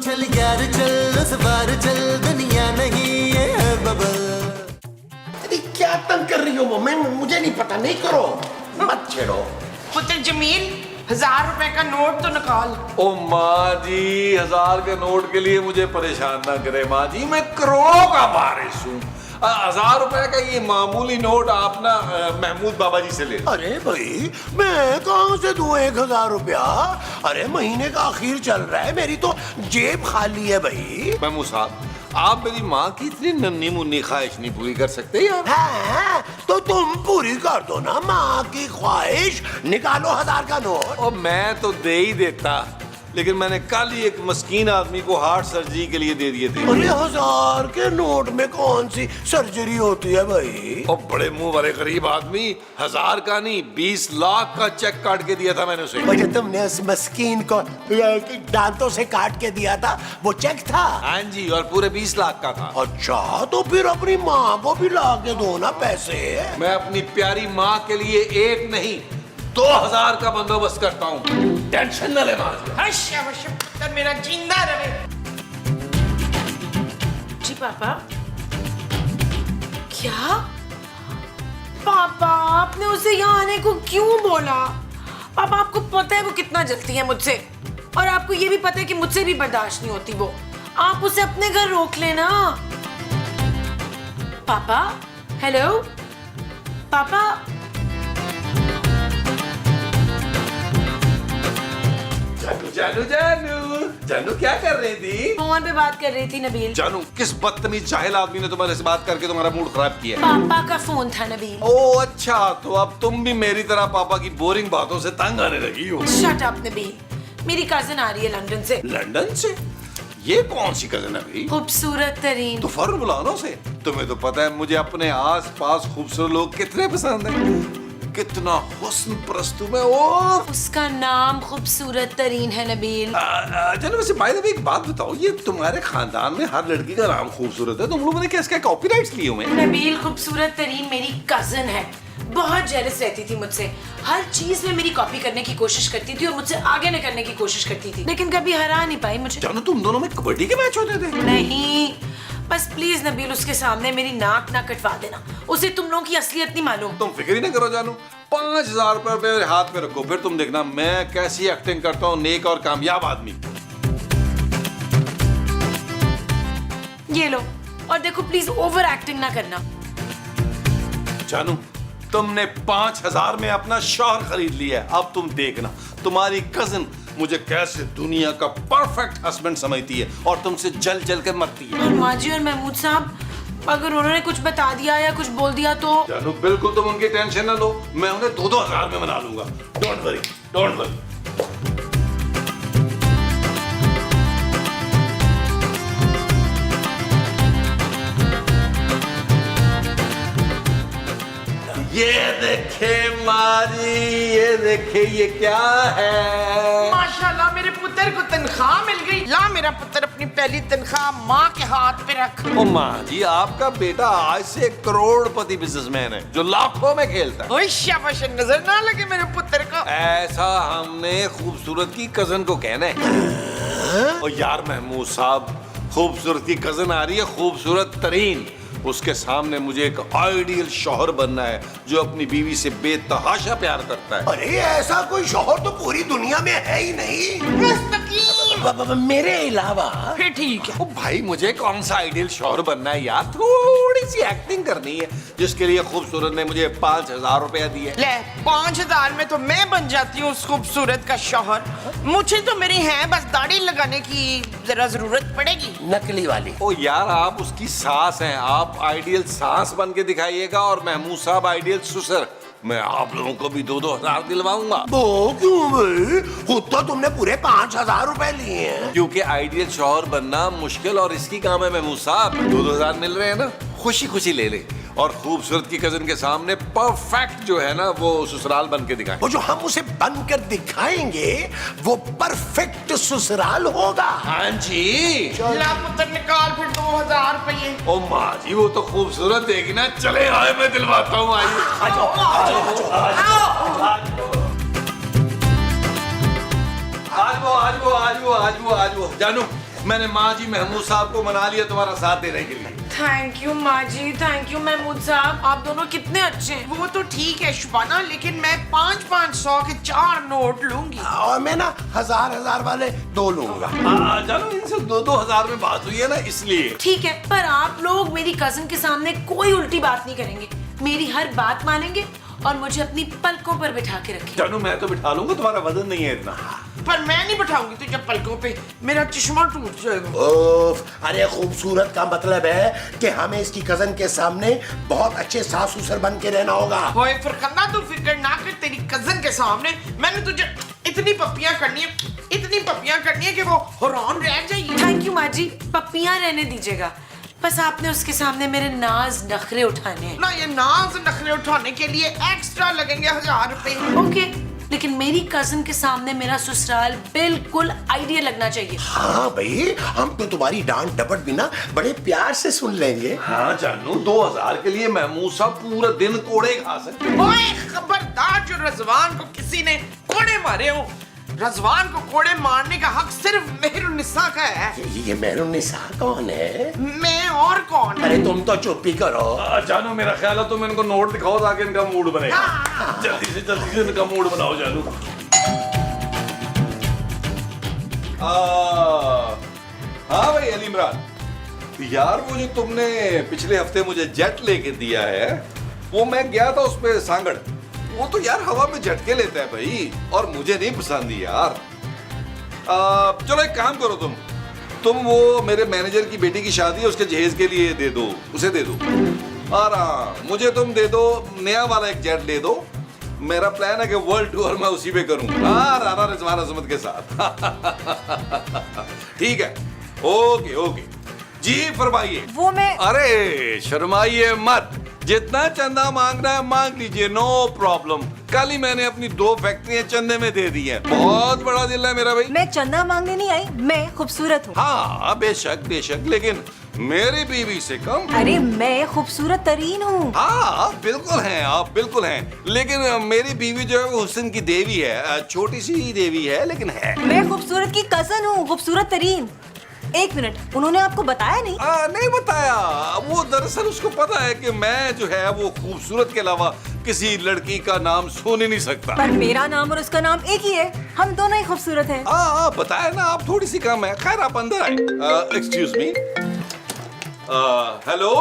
चल यार चल उस बार चल दुनिया नहीं ये है बबल। अरे क्या तंग कर रही हो वो? मैं मुझे नहीं पता, नहीं करो, मत छेड़ो। पुत्र जमील 1000 रुपए का नोट तो निकाल। ओ माँ जी, 1000 के नोट के लिए मुझे परेशान ना करे माँ जी, मैं करोड़ों का वारिस हूँ। 1000 रुपए का ये मामूली नोट आप ना महमूद बाबा जी से ले लो। अरे भाई मैं कहाँ से दूं 1000 रुपया? अरे महीने का आखिर चल रहा है, मेरी तो जेब खाली है भाई। महमूद साहब, आप मेरी माँ की इतनी नन्ही मुन्नी ख्वाहिश नहीं पूरी कर सकते यार? है तो तुम पूरी कर दो ना माँ की ख्वाहिश, निकालो 1000 का नोट। और मैं तो दे ही देता, लेकिन मैंने कल ही एक मस्कीन आदमी को हार्ट सर्जरी के लिए दे दिए थे। अरे 1000 के नोट में कौन सी सर्जरी होती है भाई? और बड़े मुंह वाले गरीब आदमी, 1000 का नहीं 20 लाख का चेक काट के दिया था मैंने उसे। जो तुमने उस मस्कीन को दांतों से काट के दिया था वो चेक था? हाँ जी, और पूरे 20 लाख का था। अच्छा तो फिर अपनी माँ को भी ला के दो ना पैसे। मैं अपनी प्यारी माँ के लिए एक नहीं 2000 का बंदोबस्त करता हूँ, टेंशन न ले माँ जी। हश पुत्र मेरा जिंदा रहे। जी पापा। क्या पापा, आपने उसे यहाँ आने को क्यों बोला? पापा आपको पता है वो कितना जलती है मुझसे, और आपको ये भी पता है कि मुझसे भी बर्दाश्त नहीं होती वो। आप उसे अपने घर रोक लेना। पापा, हेलो पापा। जानू जानू जानू क्या कर रही थी? फोन पे बात कर रही थी नबील। जानू, किस बदतमीज जाहिल आदमी ने तुम्हारे से बात करके तुम्हारा मूड खराब किया? पापा का फोन था नबील। ओ अच्छा, तो अब तुम भी मेरी तरह पापा की बोरिंग बातों से तंग आने लगी हो। शट अप नबील, मेरी कजिन आ रही है लंदन से। लंदन से? ये कौन सी कजन है भाई? खूबसूरत तरीन। तो फौरन बुलाना उसे। तुम्हें तो पता है मुझे अपने आस पास खूबसूरत लोग कितने पसंद है। कितना हुस्न परस्तू में। ओ उसका नाम खूबसूरत तरीन है नबील। चलो वैसे बाय द वे एक बात बताओ, ये तुम्हारे खानदान में हर लड़की का नाम खूबसूरत है, तुम लोगों ने क्या इसका कॉपीराइट्स लिए हुए हैं? नबील, खूबसूरत तरीन मेरी कजिन है, बहुत जेलस रहती थी मुझसे, हर चीज में मेरी कॉपी करने की कोशिश करती थी और मुझसे आगे न करने की कोशिश करती थी, लेकिन कभी हरा नहीं पाई मुझे। जानो, तुम दोनों में कबड्डी के मैच होते थे? नहीं, बस प्लीज नबील उसके सामने मेरी नाक ना कटवा देना, उसे तुम लोगों की असलियत नहीं मालूम। तुम फिक्र ही ना करो जानू, 5000 रुपए मेरे हाथ में रखो, फिर तुम देखना मैं कैसी एक्टिंग करता हूँ नेक और कामयाब आदमी। ये लो, और देखो प्लीज ओवर एक्टिंग ना करना। जानू, तुमने 5000 में अपना शौहर खरीद लिया है, अब तुम देखना तुम्हारी कजिन मुझे कैसे दुनिया का परफेक्ट हस्बैंड समझती है और तुमसे जल जल कर मरती है। और माजी और महमूद साहब, अगर उन्होंने कुछ बता दिया या कुछ बोल दिया तो? जानू, बिल्कुल तुम उनकी टेंशन न लो, मैं उन्हें 2-2 हजार में मना लूंगा। Don't worry, don't worry. ये देखे मारी, ये देखे, ये क्या है? माशाल्लाह मेरे पुत्र को तनख्वाह मिल गई। ला मेरा पुत्र अपनी पहली तनख्वाह माँ के हाथ पे रख। ओ माँ जी, आपका बेटा आज से करोड़पति बिजनेसमैन है जो लाखों में खेलता है। ओए शाबाश, नजर ना लगे मेरे पुत्र को। ऐसा हमने खूबसूरत की कजन को कहना है। ओ यार महमूद साहब, खूबसूरत की कजन आ रही है, खूबसूरत तरीन, उसके सामने मुझे एक आइडियल शौहर बनना है जो अपनी बीवी से बेतहाशा प्यार करता है। अरे ऐसा कोई शौहर तो पूरी दुनिया में है ही नहीं मेरे अलावा। फिर ठीक है। ओ भाई, मुझे कौन सा आइडियल शौहर बनना है यार, थोड़ी सी एक्टिंग करनी है, जिसके लिए खूबसूरत ने मुझे 5000 रुपया दिए। ले 5000 में तो मैं बन जाती हूँ उस खूबसूरत का शौहर। मुझे तो मेरी है बस दाढ़ी लगाने की जरा जरूरत पड़ेगी। नकली वाली। ओ यार, आप उसकी सास हैं, आप आइडियल सास बन के दिखाइएगा और महमूद साहब आइडियल ससुर। मैं आप लोगों को भी 2-2 हजार दिलवाऊंगा। वो क्यों भाई? खुद तो तुमने पूरे 5000 रुपए लिए हैं। क्योंकि आइडियल शौहर बनना मुश्किल और इसकी काम है महमूद साहब। 2-2 हजार मिल रहे हैं ना, खुशी खुशी ले ले और खूबसूरत की कजन के सामने परफेक्ट जो है ना वो ससुराल बन के दिखाएं। वो जो हम उसे बनकर दिखाएंगे वो परफेक्ट ससुराल होगा। हाँ जी। ला पुत्र निकाल फिर 2000 रुपये। ओ माँ जी, वो तो खूबसूरत देगी ना, चले आए मैं दिलवाता हूँ। आइए आ जाओ। आज वो जानू, मैंने माँ जी महमूद साहब को मना लिया तुम्हारा साथ देने के लिए। थैंक यू माँ जी, थैंक यू महमूद साहब, आप दोनों कितने अच्छे हैं। वो तो ठीक है शुबाना, लेकिन मैं 500 के 4 नोट लूंगी। और मैं ना 1000 वाले 2 लूंगा। जानो इनसे 2-2 हजार में बात हुई है ना, इसलिए। ठीक है, पर आप लोग मेरी कजन के सामने कोई उल्टी बात नहीं करेंगे, मेरी हर बात मानेंगे और मुझे अपनी पलकों पर बिठा के रखेंगे। जानू मैं तो बिठा लूंगा, तुम्हारा वजन नहीं है इतना। पर मैं नहीं बिठाऊंगी तुझे पलकों पे, मेरा चश्मा टूट जाएगा। ओफ, अरे खूबसूरत का मतलब है कि हमें इसकी कजन के सामने बहुत अच्छे सास ससुर बन के रहना होगा। होए फरखंदा, तू फिक्र ना कर, तेरी कजन के सामने मैंने तुझे इतनी पप्पियां करनी है कि वो हैरान रह जाएगी। थैंक यू माँ जी, पप्पियां रहने दीजिएगा, बस आपने उसके सामने मेरे नाज नखरे उठाने हैं। ना ये नाज नखरे उठाने के लिए एक्स्ट्रा लगेंगे 1000 रुपए। ओके, लेकिन मेरी कजन के सामने मेरा ससुराल बिल्कुल आइडिया लगना चाहिए। हाँ भाई, हम तो तुम्हारी डांट डपट भी ना बड़े प्यार से सुन लेंगे। हाँ जानू, 2000 के लिए महमूद साहब पूरा दिन कोड़े खा सकते। ओए खबरदार, जो रजवान को किसी ने कोड़े मारे हो, रजवान को कोड़े मारने का हक सिर्फ मेहरुन्निसा का है। ये मेहरुन्निसा कौन है? मैं और कौन? अरे तुम तो चुप ही करो। जानू मेरा ख्याल है तुम इनको नोट दिखाओ ताकि इनका मूड बने। जल्दी से इनका मूड बनाओ जानू। हाँ भाई अली इमरान, यार वो जो तुमने पिछले हफ्ते मुझे जेट लेके दिया है, वो मैं गया था उस पे सांगड़, वो तो यार हवा में झटके लेता है भाई, और मुझे नहीं पसंद यार। चलो एक काम करो, तुम वो मेरे मैनेजर की बेटी की शादी है, उसके जहेज के लिए दे दो, उसे दे दो। और हाँ, मुझे तुम दे दो नया वाला एक जेट दे दो। मेरा प्लान है कि वर्ल्ड टूर मैं उसी पे करूं, हाँ राना रिजवान अजमत के साथ। ठीक है, ओके ओके जी, फरमाइए। वो मैं अरे शर्माइए मत, जितना चंदा मांगना है मांग लीजिए, नो प्रॉब्लम। कल ही मैंने अपनी 2 फैक्ट्रियां चंदे में दे दी हैं। बहुत बड़ा दिल है मेरा भाई। मैं चंदा मांगने नहीं आई, मैं खूबसूरत हूँ। हाँ बेशक बेशक, लेकिन मेरी बीवी से कम। अरे मैं खूबसूरत तरीन हूँ। हाँ बिल्कुल हैं आप, बिल्कुल हैं, लेकिन मेरी बीवी जो है वो हुस्न की देवी है, छोटी सी देवी है लेकिन है। मैं खूबसूरत की कजन हूँ, खूबसूरत तरीन। एक मिनट, उन्होंने आपको बताया नहीं? नहीं बताया, वो दरअसल उसको पता है कि मैं जो है वो खूबसूरत के अलावा किसी लड़की का नाम सुन ही नहीं सकता। पर मेरा नाम और उसका नाम एक ही है, हम दोनों ही खूबसूरत हैं। हाँ बताया ना, आप थोड़ी सी कम है। खैर आप अंदर आए। एक्सक्यूज मी, हेलो,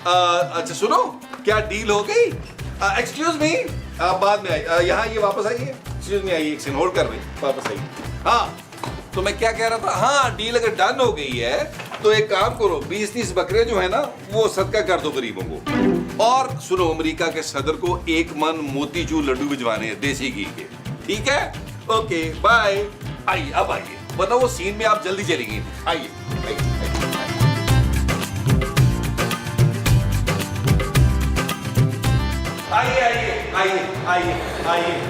अच्छा सुनो, क्या डील हो गई? एक्सक्यूज मी, बाद में आई, यहाँ ये वापस आइए। एक्सक्यूज मी, आइए, एक सेकंड होल्ड कर रही, वापस आइए। हाँ तो मैं क्या कह रहा था, हाँ डील अगर डन हो गई है तो एक काम करो, 20-30 बकरे जो है ना वो सदका कर दो गरीबों को। और सुनो, अमेरिका के सदर को 1 मन मोतीचूर लड्डू भिजवाने हैं देसी घी के, ठीक है? Okay bye. आइए अब आइए, बताओ वो सीन में आप जल्दी चलेंगी। आइए आइए आइए आइए आइए आइए।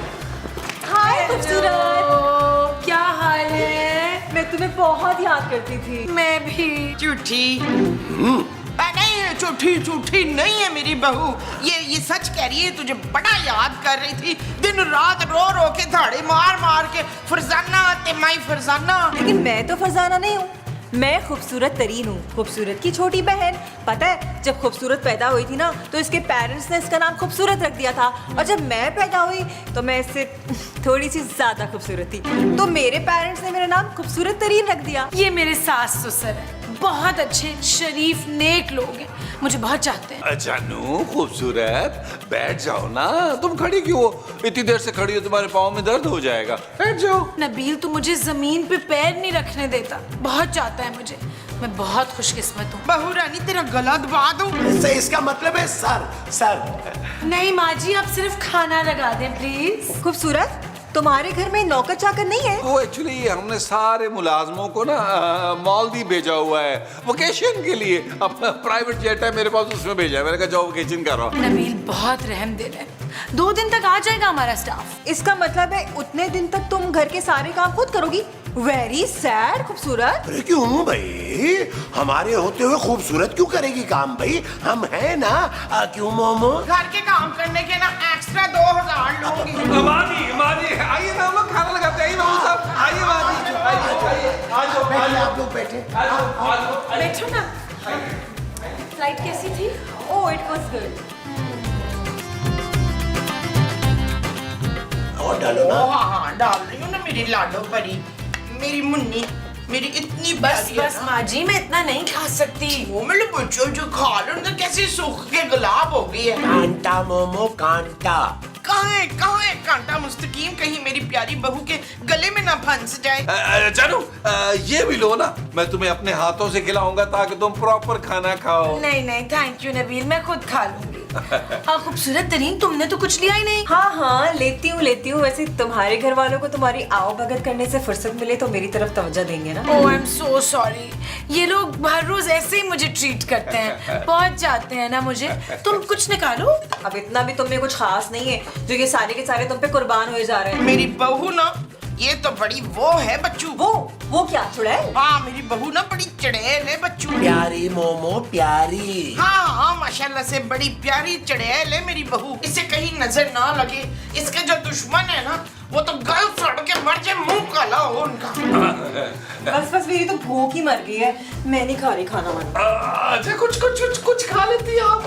हाय खूबसूरत, क्या हाल है? मैं तुम्हें बहुत याद करती थी। मैं भी। झूठी नहीं, झूठी नहीं है मेरी बहू, ये सच कह रही है, तुझे बड़ा याद कर रही थी, दिन रात रो रो के धाड़े मार मार के। फरजाना ते माई फरजाना। लेकिन मैं तो फरजाना नहीं हूँ, मैं खूबसूरत तरीन हूँ, खूबसूरत की छोटी बहन। पता है, जब खूबसूरत पैदा हुई थी ना तो इसके पेरेंट्स ने इसका नाम खूबसूरत रख दिया था, और जब मैं पैदा हुई तो मैं इससे थोड़ी सी ज्यादा खूबसूरत थी, तो मेरे पेरेंट्स ने मेरा नाम खूबसूरत तरीन रख दिया। ये मेरे सास ससुर है, बहुत अच्छे शरीफ नेक लोग हैं, मुझे बहुत चाहते हैं। जानू खूबसूरत, बैठ जाओ ना, तुम खड़ी क्यों हो? इतनी देर से खड़ी हो, तुम्हारे पाँव में दर्द हो जाएगा, बैठ जाओ। नबील तो मुझे जमीन पे पैर नहीं रखने देता, बहुत चाहता है मुझे, मैं बहुत खुशकिस्मत हूँ। बहू रानी तेरा गला दबा दूं? इसका मतलब है सर। नहीं माँ जी, आप सिर्फ खाना लगा दें प्लीज। खूबसूरत, तुम्हारे घर में नौकर चाकर नहीं है? वो एक्चुअली हमने सारे मुलाजमों को ना मालदीव भेजा हुआ है वेकेशन के लिए, अपना प्राइवेट जेट है मेरे पास, उसमें भेजा है। मैंने कहा जाओ वेकेशन करो। नबील बहुत रहम दिल है, 2 दिन तक आ जाएगा हमारा स्टाफ। इसका मतलब है उतने दिन तक तुम घर के सारे काम खुद करोगी? वेरी सैड खूबसूरत। अरे क्यों भाई, हमारे होते हुए खूबसूरत क्यों करेगी काम भाई, हम हैं ना। क्यों मोमो? घर के काम करने के ना एक्स्ट्रा 2000 लूंगी। माजी आइए ना, हम लोग खाना लगाते हैं। आइए बाबू साहब, आइए माजी, आइए आप लोग बैठे। बैठो ना। फ्लाइट कैसी थी? Oh it was good. और डालो ना। हाँ हाँ डाल रही हूँ ना मेरी लाडो परी, मेरी मुन्नी, मेरी इतनी बस प्यारी है बस ना। माँ जी, मैं इतना नहीं खा सकती। वो मेरे बच्चों जो खा लो ना कैसे सूख के गुलाब हो गई है। कांटा मोमो कांटा। कहाँ है कांटा मुस्तकीम, कहीं मेरी प्यारी बहू के गले में ना फंस जाए। जानू ये भी लो ना, मैं तुम्हें अपने हाथों से खिलाऊंगा ताकि तुम प्रॉपर खाना खाओ। नहीं नहीं थैंक यू नबील, मैं खुद खा लूंगी। हाँ खूबसूरत तरीन, तुमने तो कुछ लिया ही नहीं। हाँ हाँ लेती हूँ। वैसे तुम्हारे घर वालों को तुम्हारी आओ भगत करने से फुर्सत मिले तो मेरी तरफ तवज्जो देंगे ना। ओह आई एम सो सॉरी, ये लोग हर रोज ऐसे ही मुझे ट्रीट करते हैं, पहुंच जाते हैं ना मुझे। तुम कुछ निकालो। अब इतना भी तुम में कुछ खास नहीं है जो ये सारे के सारे तुम पे कुर्बान हुए जा रहे हैं। मेरी बहू ना ये तो बड़ी वो है बच्चू। वो क्या चुड़ैल? हाँ मेरी बहू ना बड़ी चड़ैल है बच्चू। प्यारी मोमो प्यारी। हाँ हाँ माशाल्लाह से बड़ी प्यारी चड़ैल है मेरी बहू, इसे कहीं नजर ना लगे। इसके जो दुश्मन है ना वो तो गल सड़ के मर जाए, मुंह काला हो उनका। बस मेरी तो भूख ही मर गई है, मैं नहीं खा रही खाना वाना। अच्छा कुछ खा लेती आप।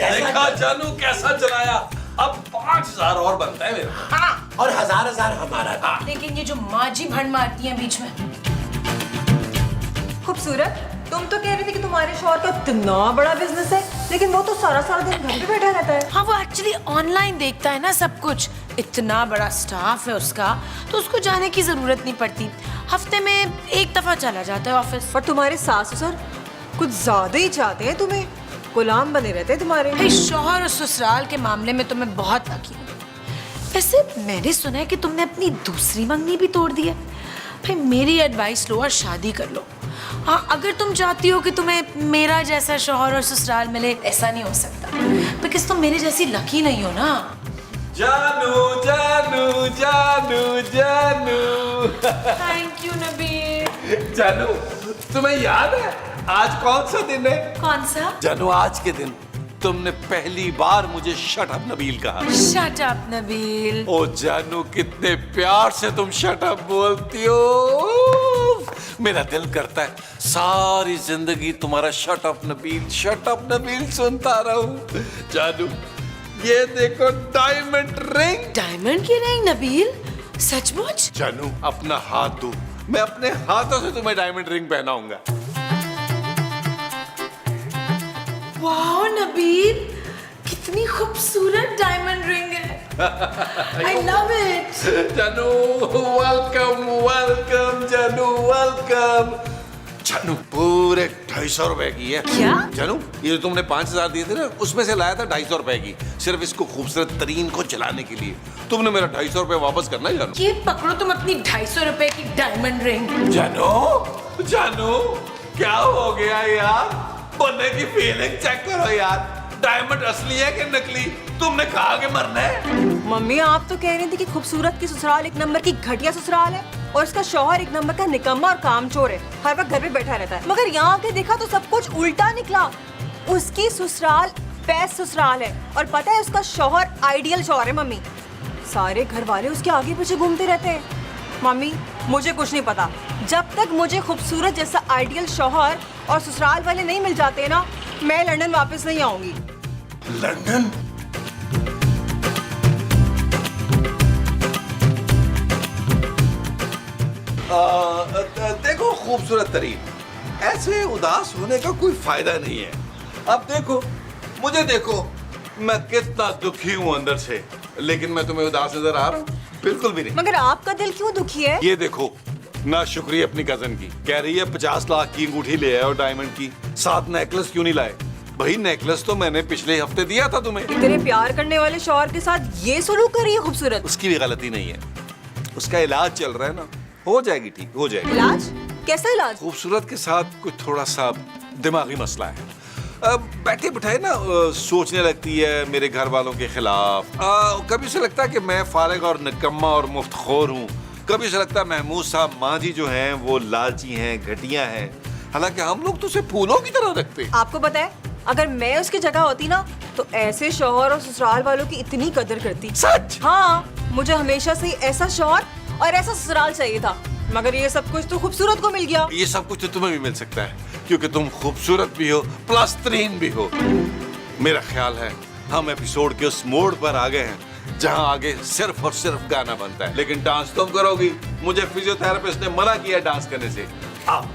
देखा जानू कैसा चलाया, अब 5000 और बनता है मेरा। हाँ और 1000 हमारा था। लेकिन ये जो माँ जी भंड मारती हैं बीच में। खूबसूरत, तुम तो कह रही थी कि तुम्हारे शौहर का इतना बड़ा बिजनेस है, लेकिन वो तो सारा दिन घर पे बैठा रहता है। हाँ वो एक्चुअली ऑनलाइन देखता है ना सब कुछ, इतना बड़ा स्टाफ है उसका, तो उसको जाने की जरूरत नहीं पड़ती। हफ्ते में एक दफा चला जाता है ऑफिस। पर तुम्हारे सास ससुर कुछ ज्यादा ही चाहते हैं तुम्हें, गुलाम बने रहते हैं तुम्हारे। भाई शौहर और ससुराल के मामले में तो मैं बहुत लकी हूँ। वैसे मैंने सुना है कि तुमने अपनी दूसरी मंगनी भी तोड़ दी है। भाई मेरी एडवाइस लो और शादी कर लो। हाँ अगर तुम चाहती हो कि तुम्हें मेरा जैसा शौहर और ससुराल मिले, ऐसा नहीं हो सकता बिकॉज तुम मेरे जैसी लकी नहीं हो ना। जानू जानू जानू जानू। Thank you Nabeel. जानू तुम्हें याद है आज कौन सा दिन है? कौन सा? जानू आज के दिन तुमने पहली बार मुझे शट अप नबील कहा। Shut up Nabeel. ओ जानू कितने प्यार से तुम शट अप बोलती हो, मेरा दिल करता है सारी जिंदगी तुम्हारा शट अप नबील सुनता रहूं। जानू ये देखो डायमंड रिंग। डायमंड की रिंग नबील, सचमुच? जानू अपना हाथ दो, मैं अपने हाथों से तुम्हें डायमंड रिंग पहनाऊंगा। वाह नबील, कितनी खूबसूरत डायमंड रिंग है। I love it. जानू वेलकम जानू वेलकम। जानू पूरे 250 रुपए की है। क्या? जानू ये जो तुमने 5000 दिए थे ना, उसमें से लाया था 250 रुपए की, सिर्फ इसको खूबसूरत तरीन को चलाने के लिए। तुमने मेरा 250 रुपए वापस करना है जानू। ये पकड़ो तुम अपनी 250 रुपए की डायमंड रिंग। जानू क्या हो गया यार, बनने की फीलिंग चेक करो यार। डायमंड असली है कि नकली? तुमने कहा कि मरना है। मम्मी आप तो कह रही थी कि खूबसूरत की ससुराल एक नंबर की घटिया ससुराल है और इसका शौहर एक नंबर का निकम्मा और कामचोर है, हर वक्त घर पे बैठा रहता है। मगर यहाँ आके देखा तो सब कुछ उल्टा निकला। उसकी ससुराल बेस्ट ससुराल है और पता है उसका शौहर आइडियल शौहर है। मम्मी सारे घर वाले उसके आगे पीछे घूमते रहते हैं। मम्मी मुझे कुछ नहीं पता, जब तक मुझे खूबसूरत जैसा आइडियल शौहर और ससुराल वाले नहीं मिल जाते ना, मैं लंदन वापस नहीं आऊंगी। लंदन? देखो खूबसूरत तरीन, ऐसे उदास होने का कोई फायदा नहीं है। अब देखो मुझे देखो, मैं कितना दुखी हूँ अंदर से, लेकिन मैं तुम्हें उदास नजर आ रहा हूँ? बिल्कुल भी नहीं। मगर आपका दिल क्यों दुखी है? ये देखो ना शुक्रिया अपनी कजन की, कह रही है 50 लाख की अंगूठी ले आए और डायमंड की, साथ नेकलेस क्यों नहीं लाए? भाई नेकलेस तो मैंने पिछले हफ्ते दिया था तुम्हें। इतने प्यार करने वाले शौहर के साथ ये सलूक कर रही है खूबसूरत। उसकी भी गलती नहीं है, उसका इलाज चल रहा है ना, हो जाएगी ठीक, हो जाएगी। इलाज? कैसा इलाज? खूबसूरत के साथ कुछ थोड़ा सा दिमागी मसला है। बैठे बिठाए ना सोचने लगती है मेरे घर वालों के खिलाफ। कभी उसे लगता है कि मैं फारिग और निकम्मा और मुफ्तखोर हूँ, कभी उसे लगता है महमूद साहब माँ जी जो हैं वो लालची हैं, घटिया हैं, हालांकि हम लोग तो उसे फूलों की तरह रखते। आपको पता है अगर मैं उसकी जगह होती ना तो ऐसे शौहर और ससुराल वालों की इतनी कदर करती। सच? हाँ मुझे हमेशा से ही ऐसा शौहर और ऐसा ससुराल चाहिए था, मगर ये सब कुछ तो खूबसूरत को मिल गया। ये सब कुछ तो तुम्हें भी मिल सकता है, क्योंकि तुम खूबसूरत भी हो प्लस तरीन भी हो। मेरा ख्याल है हम एपिसोड के उस मोड़ पर आ गए हैं जहां आगे सिर्फ और सिर्फ गाना बनता है, लेकिन डांस तुम करोगी। मुझे फिजियोथेरेपिस्ट ने मना किया डांस करने से। आओ।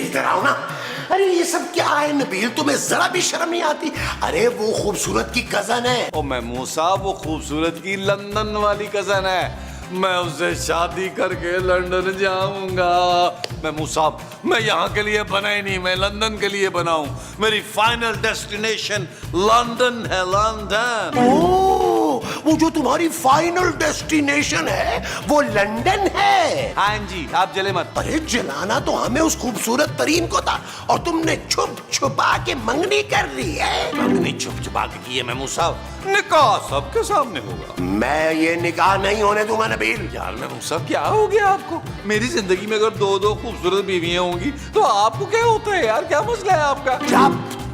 इधर आओ ना। अरे ये सब क्या है नबील, तुम्हें जरा भी शर्म नहीं आती? अरे वो खूबसूरत की कजन है। ओ महमूद साहब, वो खूबसूरत की लंदन वाली कजन है। मैं उससे शादी करके लंदन जाऊंगा। महमूद साहब, मैं यहाँ के लिए बना ही नहीं, मैं लंदन के लिए बना हूँ। मेरी फाइनल डेस्टिनेशन लंदन है, लंदन। ओह, वो जो तुम्हारी फाइनल डेस्टिनेशन है वो लंदन है। हाँ जी, आप जले मत। अरे जलाना तो हमें उस खूबसूरत तरीन को था, और तुमने छुप छुपा के मंगनी कर ली है। मंगनी छुप छुपा के की है महमूद साहब, निकाह सबके सामने होगा। मैं ये निकाह नहीं होने दूंगा नबील। यार महमूद साहब, क्या हो गया आपको? मेरी जिंदगी में अगर दो दो खूबसूरत बीवियां होंगी तो आपको क्या होता है यार? क्या मसला है आपका? जब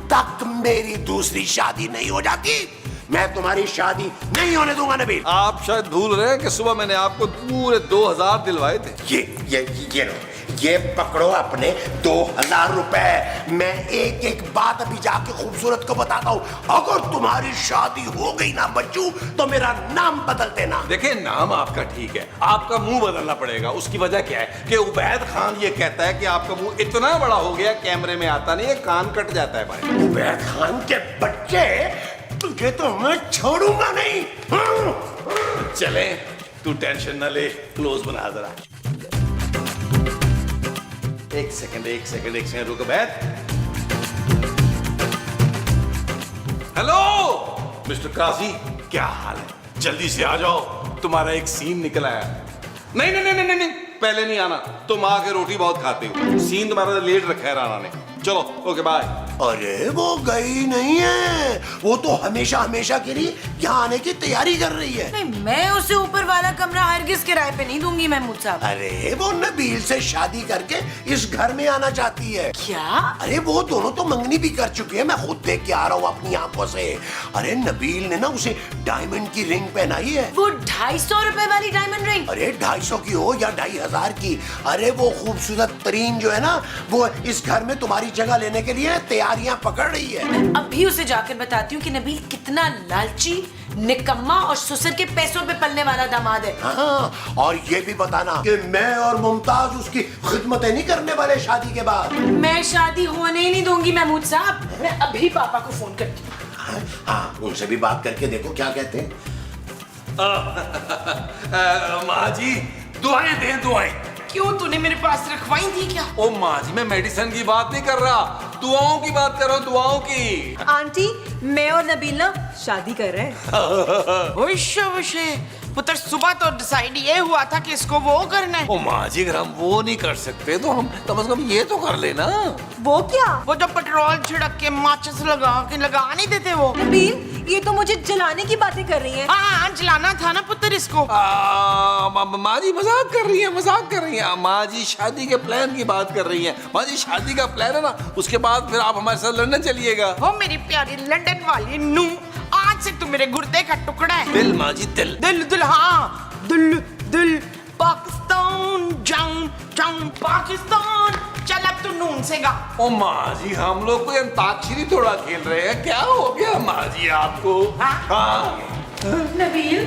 तक मेरी दूसरी शादी नहीं हो जाती मैं तुम्हारी शादी नहीं होने दूंगा नबील। आप शायद भूल रहे हैं कि सुबह मैंने आपको पूरे 2000 दिलवाए थे। ये लो, ये पकड़ो अपने 2000 रुपए। मैं एक एक बात अभी जाके खूबसूरत को बताता हूँ। अगर तुम्हारी शादी हो गई ना बच्चू, तो मेरा नाम बदल देना। देखिए, नाम आपका ठीक है, आपका मुंह बदलना पड़ेगा। उसकी वजह क्या है कि उबैद खान ये कहता है कि आपका मुंह इतना बड़ा हो गया कैमरे में आता नहीं है, कान कट जाता है भाई। उबैद खान के बच्चे, तुझे तो मैं छोड़ूंगा नहीं। चले, तू टेंशन न ले, क्लोज बना जरा। एक सेकंड रुको बैठ। हेलो मिस्टर काजी, क्या हाल है? जल्दी से आ जाओ, तुम्हारा एक सीन निकला है। नहीं, पहले नहीं आना। तुम आके रोटी बहुत खाते हो। सीन तुम्हारा लेट रखा है राना ने। चलो, ओके बाय। अरे वो गई नहीं है, वो तो हमेशा हमेशा के लिए यहाँ आने की तैयारी कर रही है। नहीं, मैं उसे ऊपर वाला कमरा हरगिज किराए पे नहीं दूंगी महमूद साहब। अरे वो नबील से शादी करके इस घर में आना चाहती है। क्या? अरे वो दोनों तो मंगनी भी कर चुके हैं, मैं खुद देख के आ रहा हूँ अपनी आंखों से। अरे नबील ने ना उसे डायमंड की रिंग पहनाई है। वो 250 रुपए वाली डायमंड रिंग? अरे 250 की हो या 2500 की, अरे वो खूबसूरत तरीन जो है ना, वो इस घर में तुम्हारी जगह लेने के लिए तैयारियां पकड़ रही है। अभी उसे जाकर बताती हूँ कि नबील कितना लालची, निकम्मा और ससुर के पैसों पे पलने वाला दामाद है। हाँ, और ये भी बताना कि मैं और मुमताज उसकी खिदमतें नहीं करने वाले शादी के बाद। मैं शादी होने ही नहीं दूंगी महमूद साहब। मैं अभी पापा को फोन करती हूँ। हाँ, उनसे भी बात करके देखो क्या कहते हैं। माँ जी, दुआएं दें, दुआएं। क्यों, तूने मेरे पास रखवाई थी क्या? ओ माँ जी, मैं मेडिसिन की बात नहीं कर रहा, दुआओं की बात कर रहा हूँ, दुआओं की। आंटी, मैं और नबील ना शादी कर रहे हैं। ओशे पुत्र, सुबह तो डिसाइड ये हुआ था कि इसको वो करना है। ओ माँ जी, अगर हम वो नहीं कर सकते तो हम कम से कम ये तो कर लेना। वो क्या? वो जो पेट्रोल छिड़क के माचिस लगा नहीं देते वो। नबील, ये तो मुझे जलाने की बातें कर रही हैं। हाँ, जलाना था ना पुत्र इसको। माँ जी मजाक कर रही है। माँ जी शादी के प्लान की बात कर रही है। माँ जी, शादी का प्लान है ना, उसके बाद फिर आप हमारे साथ लंदन चलिएगा। हो मेरी प्यारी लंदन वाली नू, आज से तू मेरे गुर्दे का टुकड़ा है। दिल माँ जी, दिल। हाँ, दिल। पाकिस्तान जाऊं पाकिस्तान। चल अब तू नून से गा। ओ माँ जी, हम लोग कोई अंताक्षरी थोड़ा खेल रहे हैं, क्या हो गया माँ जी आपको? हाँ। नबील,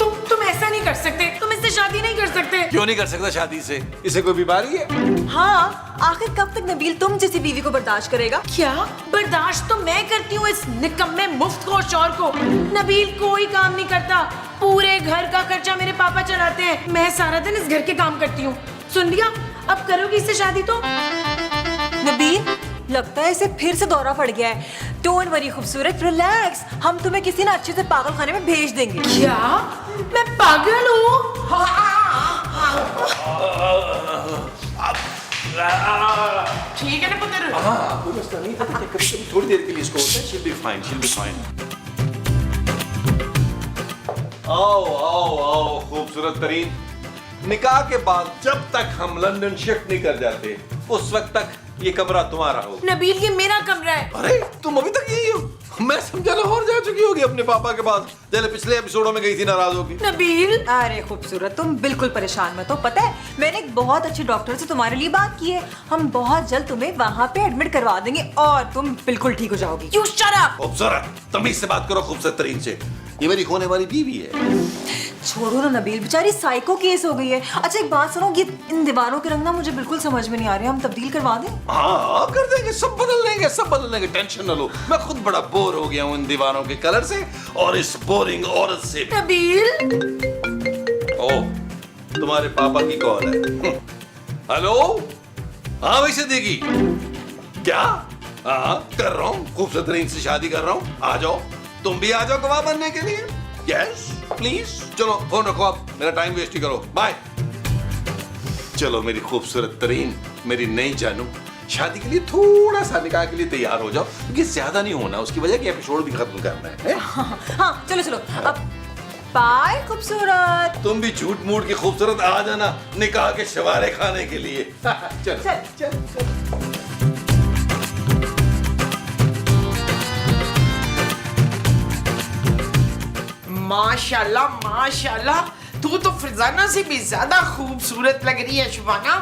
तुम ऐसा नहीं कर सकते, तुम इससे शादी नहीं कर सकते। क्यों नहीं कर सकता शादी से? इसे कोई बीमारी है? हाँ, आखिर कब तक नबील तुम जैसी बीवी को बर्दाश्त करेगा? क्या बर्दाश्त तो मैं करती हूँ इस निकम्मे मुफ्त को और शौहर को। नबील कोई काम नहीं करता, पूरे घर का खर्चा मेरे पापा चलाते हैं। मैं सारा दिन इस घर के काम करती हूँ। सुन लिया, अब करोगी इससे शादी तो? नबील, लगता है इसे फिर से दौरा पड़ गया है। डोंट वरी खूबसूरत, रिलैक्स, हम तुम्हें किसी ना अच्छे से पागल खाने में भेज देंगे। क्या मैं पागल हूँ? ठीक है ना पुत्र? आपको बस नहीं था कि कभी थोड़ी देर के लिए इसको होता है, she'll be fine, she'll be fine. आओ आओ आओ खूबसूरत तरीन, निकाह के बाद जब तक हम लंदन शिफ्ट नहीं कर जाते उस वक्त तक ये कमरा तुम्हारा होगा। नबील, ये मेरा कमरा है। अरे तुम अभी तक यही हो? मैं समझा लाहौर जा चुकी होगी अपने पापा के पास, जैसे पिछले एपिसोडों में गई थी नाराज होगी। नबील, अरे खूबसूरत, तुम बिल्कुल परेशान मत हो। पता है मैंने एक बहुत अच्छे डॉक्टर से तुम्हारे लिए बात की है, हम बहुत जल्द तुम्हें वहाँ पे एडमिट करवा देंगे और तुम बिल्कुल ठीक हो जाओगी। You shut up. खूबसूरत, तमीज से बात करो खूबसूरत तरीन से, ये मेरी होने वाली बीवी है। छोड़ो ना नबील, बेचारी साइको केस हो गई है। अच्छा एक बात सुनो, ये इन दीवारों के रंग ना मुझे बिल्कुल समझ में नहीं आ रहे, हम तब्दील करवा दें? हाँ कर देंगे, सब बदल देंगे, सब बदल देंगे, टेंशन न लो। मैं खुद बड़ा बोर हो गया हूँ इन दीवारों के कलर से और इस बोरिंग औरत से। नबील, ओह, तुम्हारे पापा की कॉल है। हेलो, हाँ भाई सिद्दीकी, क्या? हाँ कर रहा हूँ, खूबसूरत तरीन से शादी कर रहा हूँ, आ जाओ, तुम भी आ जाओ गवाह बनने के लिए। यस प्लीज, चलो फोन रखो, आप मेरा टाइम वेस्ट ही करो, बाय। चलो मेरी खूबसूरत तरीन, मेरी नई जानू, शादी के लिए थोड़ा सा निकाह के लिए तैयार हो जाओ, क्योंकि ज्यादा नहीं होना, उसकी वजह कि एपिसोड भी खत्म करना है। हाँ चलो चलो, अब बाय खूबसूरत। तुम भी झूठ मूठ की खूबसूरत आ जाना निकाह के शवारे खाने के लिए। चल चल चल चल। माशाल्लाह माशाल्लाह, तू तो फरजाना से भी ज्यादा खूबसूरत लग रही है शुबाना।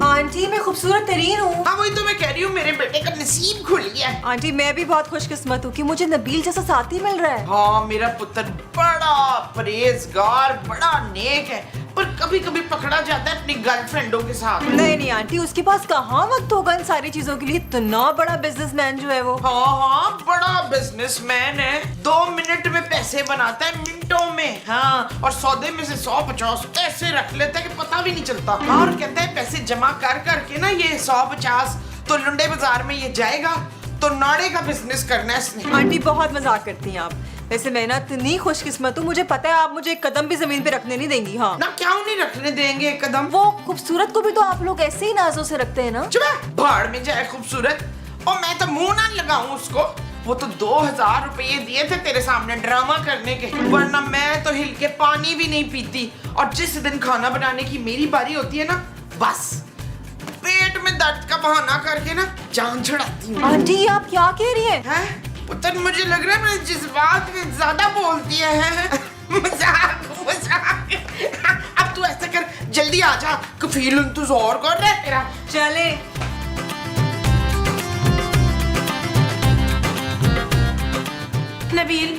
आंटी मैं खूबसूरत तरीन हूँ। हाँ वही तो मैं कह रही हूँ, मेरे बेटे का नसीब खुल गया है। आंटी मैं भी बहुत खुशकिस्मत हूँ कि मुझे नबील जैसा साथी मिल रहा है। हाँ मेरा पुत्र बड़ा परहेजगार, बड़ा नेक है, पर कभी कभी पकड़ा जाता है अपनी गर्लफ्रेंडों के साथ। नहीं नहीं आंटी, उसके पास कहाँ वक्त होगा इन सारी चीजों के लिए, इतना बड़ा बिजनेसमैन जो है वो। हाँ हाँ बड़ा बिजनेसमैन है, 2 मिनट में पैसे बनाता है, मिनटों में। हाँ, और सौदे में से 100-50 ऐसे रख लेता है कि पता भी नहीं चलता। और कहता है पैसे जमा कर करके ना ये 100-50 तो लुंडे बाजार में ये जाएगा, तो नाड़े का बिजनेस करना है इसने। आंटी बहुत मजाक करती हैं आप, वैसे मैं ना इतनी खुशकिस्मत हूँ, मुझे पता है आप मुझे एक कदम भी जमीन पे रखने नहीं देंगी। हाँ ना, क्यों नहीं रखने देंगे एक कदम? वो खूबसूरत को भी तो आप लोग ऐसे ही नाजों से रखते हैं ना। चुप है, भाड़ में जाए खूबसूरत। और मैं तो मुंह ना लगाऊं उसको, वो तो 2000 रुपये दिए थे तेरे सामने ड्रामा करने के, वरना मैं तो हिल के पानी भी नहीं पीती। और जिस दिन खाना बनाने की मेरी बारी होती है ना, बस पेट में दर्द का बहाना करके ना जान छुड़ाती हूँ। आंटी आप क्या कह रही हैं? हैं? पुत्र मुझे लग रहा है मैं जज्बात में ज्यादा बोलती है। मजाक मजाक। अब तू ऐसा कर, जल्दी आ जा, कफील इंतजार कर रहा है तेरा। चले। नबील,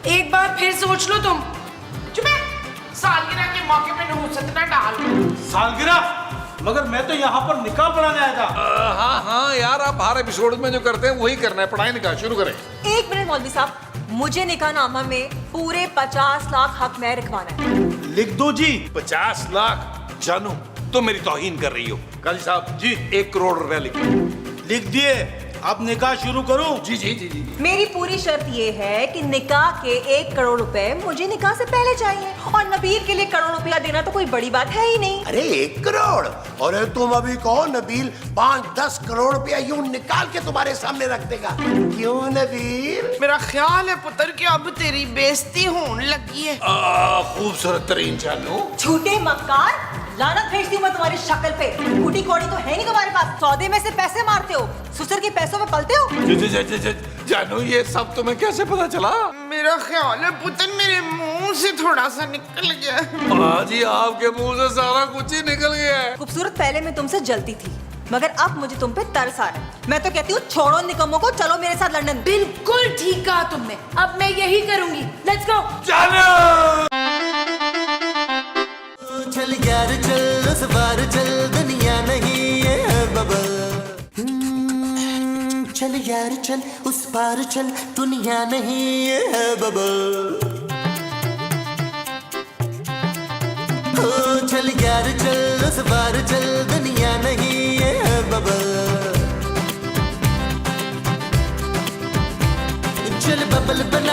एक बार फिर सोच लो तुम। चुप है, सालगिरह के मौके पे नहुसत ना डाल। सालगिरह? मगर मैं तो यहाँ पर निकाह पढ़ाने आया था। हाँ हाँ यार, आप हर एपिसोड में जो करते हैं वही करना है, पढ़ाई निकाह शुरू करें। एक मिनट मौलवी साहब, मुझे निकाहनामा में पूरे 50 लाख हक में लिखवाना है। लिख दो जी। 50 लाख? जानू तुम मेरी तौहीन कर रही हो। काजी साहब जी, 1 करोड़ रुपया लिखो। लिख दिए, अब निकाह शुरू करूं? जी जी जी जी। मेरी पूरी शर्त ये है कि निकाह के 1 करोड़ रुपए मुझे निकाह से पहले चाहिए, और नबील के लिए करोड़ रुपया देना तो कोई बड़ी बात है ही नहीं। अरे 1 करोड़? अरे तुम अभी कहो नबील 5-10 करोड़ रुपया यूं निकाल के तुम्हारे सामने रख देगा। क्यों नबील? मेरा ख्याल है पुत्र कि अब तेरी बेइज्जती होने लगी है। खूबसूरत तरीन जानू। झूठे मक्कार, लानत भेजती हूँ मैं तुम्हारी शक्ल पे। बूटी कौड़ी तो है नहीं तुम्हारे पास, सौदे में से पैसे मारते हो, ससुर के पैसों में पलते हो। जानू ये सब तुम्हें कैसे पता चला? मेरा ख्याल है पुत्र मेरे मुंह से थोड़ा सा निकल गया। हाँ जी, आपके मुंह से सारा कुछ ही निकल गया है। खूबसूरत, पहले मैं तुमसे जलती थी, मगर अब मुझे तुम पे तरस आ रहा है। मैं तो कहती हूँ छोड़ो निकम्मों को, चलो मेरे साथ लंदन। बिल्कुल ठीक कहा तुमने, अब मैं यही करूंगी। Let's go. जानू चल यार चल उस बार चल, दुनिया नहीं ये बबल। चल यार चल उस पार चल, दुनिया नहीं ये बबल। चल यार चल उस बार चल, दुनिया नहीं स्पेशल बबल बन